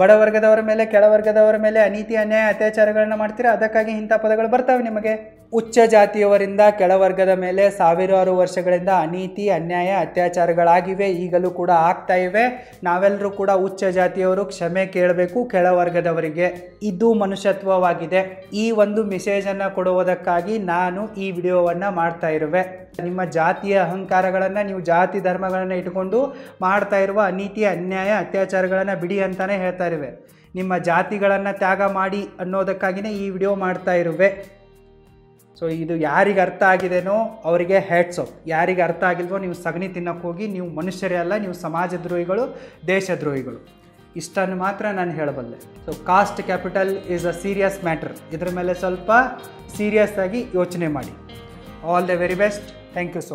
Speaker 1: ಬಡವರ್ಗದವರ ಮೇಲೆ, ಕೆಳವರ್ಗದವರ ಮೇಲೆ ಅನೀತಿ, ಅನ್ಯಾಯ, ಅತ್ಯಾಚಾರಗಳನ್ನು ಮಾಡ್ತೀರಾ, ಅದಕ್ಕಾಗಿ ಇಂಥ ಪದಗಳು ಬರ್ತವೆ ನಿಮಗೆ. ಉಚ್ಚ ಜಾತಿಯವರಿಂದ ಕೆಳವರ್ಗದ ಮೇಲೆ ಸಾವಿರಾರು ವರ್ಷಗಳಿಂದ ಅನೀತಿ, ಅನ್ಯಾಯ, ಅತ್ಯಾಚಾರಗಳಾಗಿವೆ, ಈಗಲೂ ಕೂಡ ಆಗ್ತಾ ಇವೆ. ನಾವೆಲ್ಲರೂ ಕೂಡ ಉಚ್ಚ ಜಾತಿಯವರು ಕ್ಷಮೆ ಕೇಳಬೇಕು ಕೆಳವರ್ಗದವರಿಗೆ. ಇದು ಮನುಷ್ಯತ್ವವಾಗಿದೆ. ಈ ಒಂದು ಮೆಸೇಜನ್ನು ಕೊಡುವುದಕ್ಕಾಗಿ ನಾನು ಈ ವಿಡಿಯೋವನ್ನು ಮಾಡ್ತಾ ಇರುವೆ. ನಿಮ್ಮ ಜಾತಿಯ ಅಹಂಕಾರಗಳನ್ನು, ನೀವು ಜಾತಿ ಧರ್ಮಗಳನ್ನು ಇಟ್ಕೊಂಡು ಮಾಡ್ತಾ ಇರುವ ಅನೀತಿ, ಅನ್ಯಾಯ, ಅತ್ಯಾಚಾರಗಳನ್ನು ಬಿಡಿ ಅಂತಲೇ ಹೇಳ್ತಾ ಇರುವೆ. ನಿಮ್ಮ ಜಾತಿಗಳನ್ನು ತ್ಯಾಗ ಮಾಡಿ ಅನ್ನೋದಕ್ಕಾಗಿಯೇ ಈ ವಿಡಿಯೋ ಮಾಡ್ತಾ ಇರುವೆ. ಸೊ ಇದು ಯಾರಿಗೆ ಅರ್ಥ ಆಗಿದೆನೋ ಅವರಿಗೆ ಹ್ಯಾಟ್ಸ್ ಆಫ್. ಯಾರಿಗೆ ಅರ್ಥ ಆಗಿಲ್ವೋ ನೀವು ಸಗಣಿ ತಿನ್ನೋಕ್ಕೆ ಹೋಗಿ, ನೀವು ಮನುಷ್ಯರೇ ಅಲ್ಲ, ನೀವು ಸಮಾಜ ದ್ರೋಹಿಗಳು, ದೇಶದ್ರೋಹಿಗಳು. ಇಷ್ಟನ್ನು ಮಾತ್ರ ನಾನು ಹೇಳಬಲ್ಲೆ. So cost capital is a serious matter. ಇದರ ಮೇಲೆ ಸ್ವಲ್ಪ ಸೀರಿಯಸ್ ಆಗಿ ಯೋಚನೆ ಮಾಡಿ. All the very best. Thank you so much.